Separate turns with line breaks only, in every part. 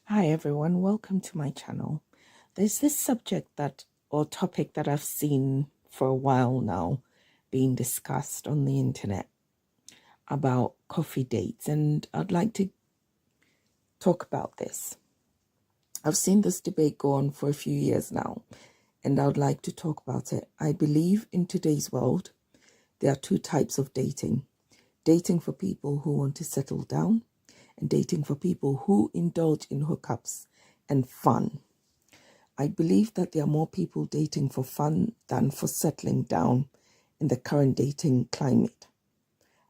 Hi everyone, welcome to my channel. There's this topic that I've seen for a while now being discussed on the internet about coffee dates, and I'd like to talk about this. I've seen this debate go on for a few years now, and I would like to talk about it. I believe in today's world, there are two types of dating. Dating for people who want to settle down, and dating for people who indulge in hookups and fun. I believe that there are more people dating for fun than for settling down in the current dating climate.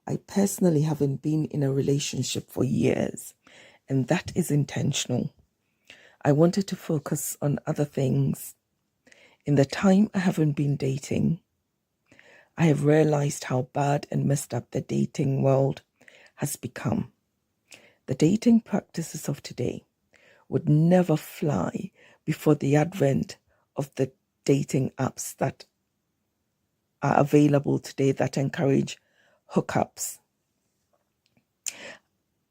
I personally haven't been in a relationship for years, and that is intentional. I wanted to focus on other things. In the time I haven't been dating, I have realized how bad and messed up the dating world has become. The dating practices of today would never fly before the advent of the dating apps that are available today that encourage hookups.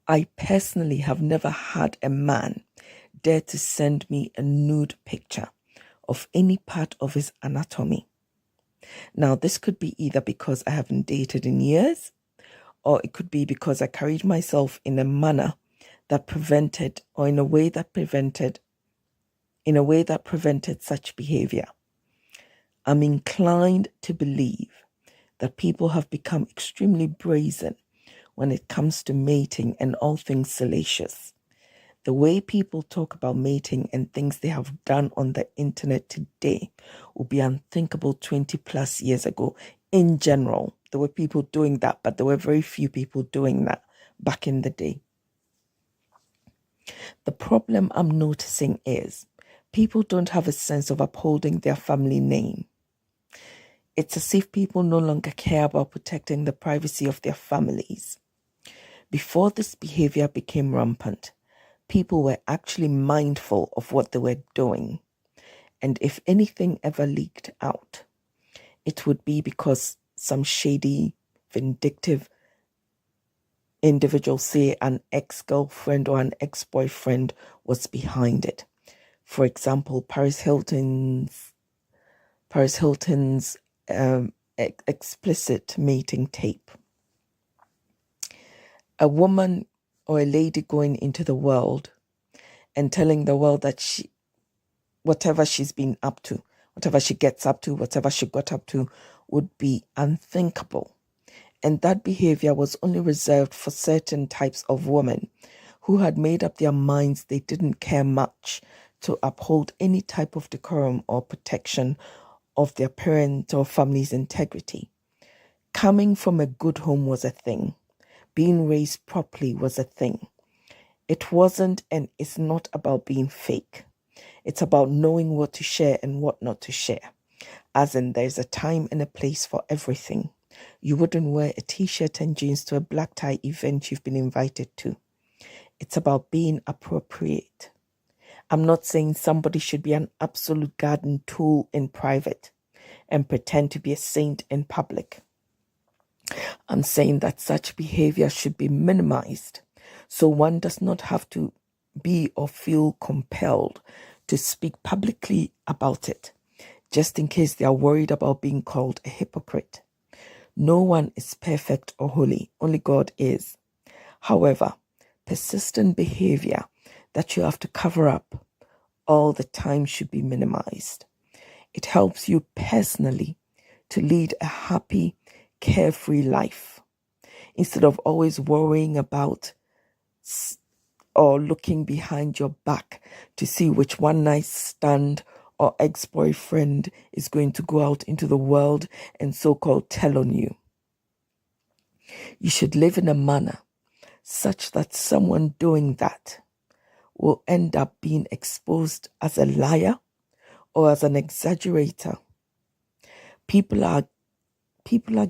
I personally have never had a man dare to send me a nude picture of any part of his anatomy. Now, this could be either because I haven't dated in years, or it could be because I carried myself in a manner that prevented, or in a way that prevented such behavior. I'm inclined to believe that people have become extremely brazen when it comes to mating and all things salacious. The way people talk about mating and things they have done on the internet today would be unthinkable 20 plus years ago. In general, there were people doing that, but there were very few people doing that back in the day. The problem I'm noticing is people don't have a sense of upholding their family name. It's as if people no longer care about protecting the privacy of their families. Before this behavior became rampant, people were actually mindful of what they were doing. And if anything ever leaked out, it would be because some shady, vindictive individual, say an ex-girlfriend or an ex-boyfriend, was behind it. For example, Paris Hilton's explicit mating tape. A woman or a lady going into the world and telling the world that whatever she's been up to, whatever she gets up to, whatever she got up to, would be unthinkable. And that behavior was only reserved for certain types of women who had made up their minds they didn't care much to uphold any type of decorum or protection of their parent or family's integrity. Coming from a good home was a thing. Being raised properly was a thing. It wasn't and it's not about being fake. It's about knowing what to share and what not to share. As in, there's a time and a place for everything. You wouldn't wear a t-shirt and jeans to a black tie event you've been invited to. It's about being appropriate. I'm not saying somebody should be an absolute garden tool in private and pretend to be a saint in public. I'm saying that such behavior should be minimized so one does not have to be or feel compelled to speak publicly about it, just in case they are worried about being called a hypocrite. No one is perfect or holy, only God is. However, persistent behavior that you have to cover up all the time should be minimized. It helps you personally to lead a happy, carefree life instead of always worrying about or looking behind your back to see which one night stand or ex-boyfriend is going to go out into the world and so-called tell on you. You should live in a manner such that someone doing that will end up being exposed as a liar or as an exaggerator. People are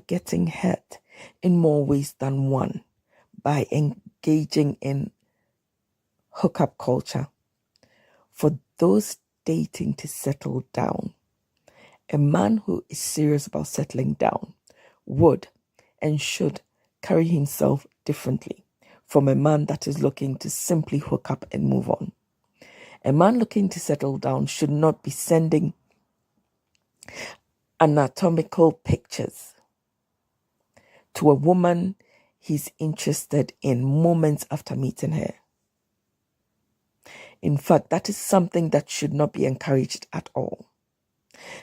getting hurt in more ways than one by engaging in hookup culture. For those dating to settle down, a man who is serious about settling down would and should carry himself differently from a man that is looking to simply hook up and move on. A man looking to settle down should not be sending anatomical pictures to a woman he's interested in moments after meeting her. In fact, that is something that should not be encouraged at all.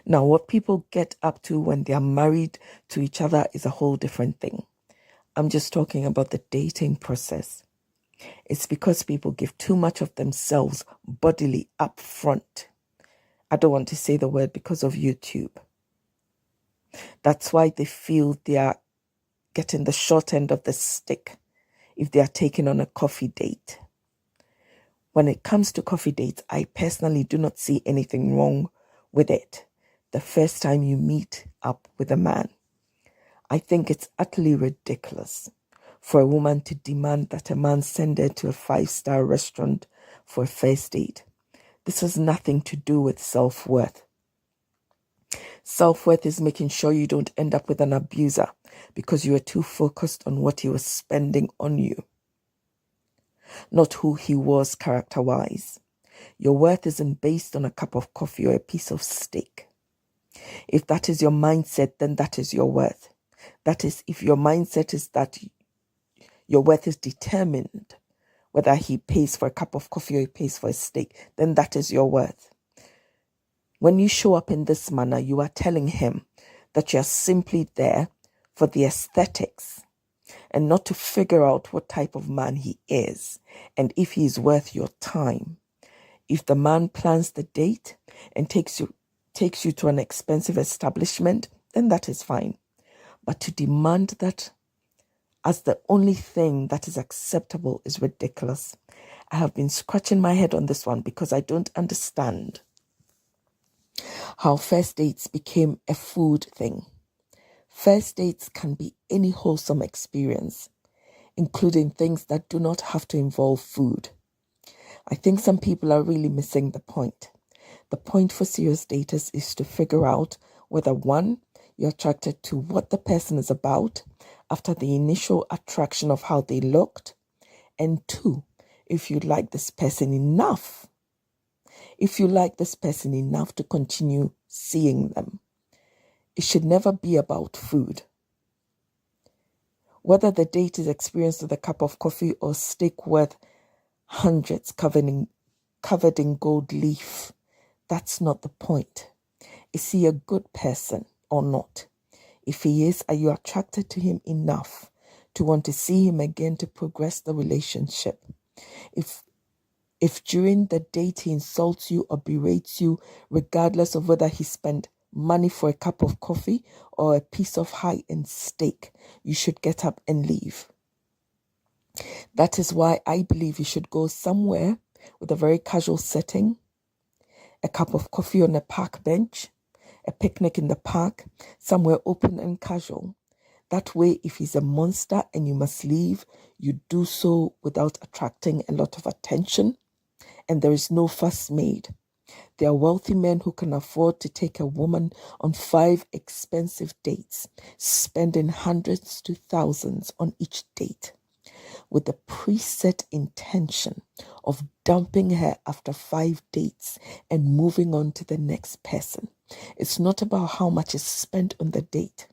Now, what people get up to when they are married to each other is a whole different thing. I'm just talking about the dating process. It's because people give too much of themselves bodily up front. I don't want to say the word because of YouTube. That's why they feel they are getting the short end of the stick if they are taking on a coffee date. When it comes to coffee dates, I personally do not see anything wrong with it. The first time you meet up with a man, I think it's utterly ridiculous for a woman to demand that a man send her to a 5-star restaurant for a first date. This has nothing to do with self-worth. Self-worth is making sure you don't end up with an abuser because you are too focused on what he was spending on you, not who he was character-wise. Your worth isn't based on a cup of coffee or a piece of steak. If that is your mindset, then that is your worth. That is, if your mindset is that your worth is determined whether he pays for a cup of coffee or he pays for a steak, then that is your worth. When you show up in this manner, you are telling him that you're simply there for the aesthetics and not to figure out what type of man he is and if he is worth your time. If the man plans the date and takes you to an expensive establishment, then that is fine. But to demand that as the only thing that is acceptable is ridiculous. I have been scratching my head on this one because I don't understand how first dates became a food thing. First dates can be any wholesome experience, including things that do not have to involve food. I think some people are really missing the point. The point for serious daters is to figure out whether, one, you're attracted to what the person is about after the initial attraction of how they looked, and two, if you like this person enough. If you like this person enough to continue seeing them. It should never be about food. Whether the date is experienced with a cup of coffee or steak worth hundreds covered in gold leaf, that's not the point. Is he a good person or not? If he is, are you attracted to him enough to want to see him again to progress the relationship? If during the date he insults you or berates you, regardless of whether he spent money for a cup of coffee or a piece of high-end steak, you should get up and leave. That is why I believe you should go somewhere with a very casual setting, a cup of coffee on a park bench, a picnic in the park, somewhere open and casual. That way, if he's a monster and you must leave, you do so without attracting a lot of attention, and there is no fuss made. There are wealthy men who can afford to take a woman on 5 expensive dates, spending hundreds to thousands on each date, with the preset intention of dumping her after 5 dates and moving on to the next person. It's not about how much is spent on the date.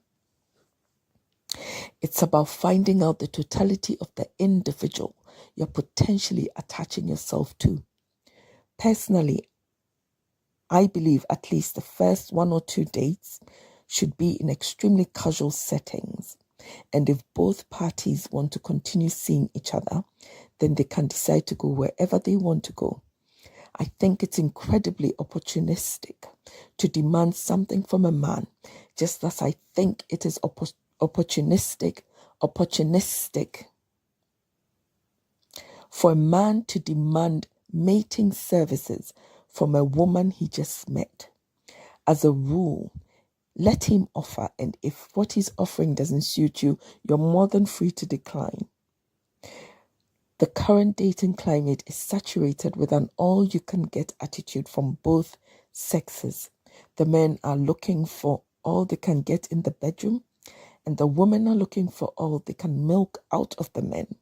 It's about finding out the totality of the individual you're potentially attaching yourself to. Personally, I believe at least the first 1 or 2 dates should be in extremely casual settings. And if both parties want to continue seeing each other, then they can decide to go wherever they want to go. I think it's incredibly opportunistic to demand something from a man, just as I think it is opportunistic for a man to demand mating services from a woman he just met. As a rule, let him offer, and if what he's offering doesn't suit you, you're more than free to decline. The current dating climate is saturated with an all-you-can-get attitude from both sexes. The men are looking for all they can get in the bedroom, and the women are looking for all they can milk out of the men.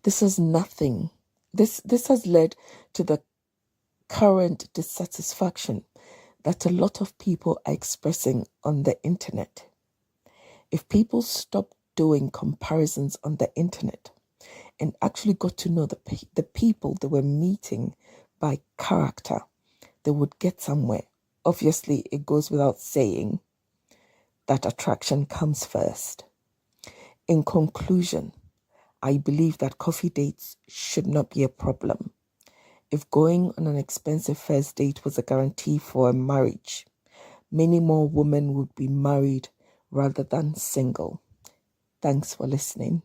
This has nothing this has led to the current dissatisfaction that a lot of people are expressing on the internet. If people stop doing comparisons on the internet and actually got to know the people they were meeting by character, they would get somewhere. Obviously, it goes without saying that attraction comes first. In conclusion, I believe that coffee dates should not be a problem. If going on an expensive first date was a guarantee for a marriage, many more women would be married rather than single. Thanks for listening.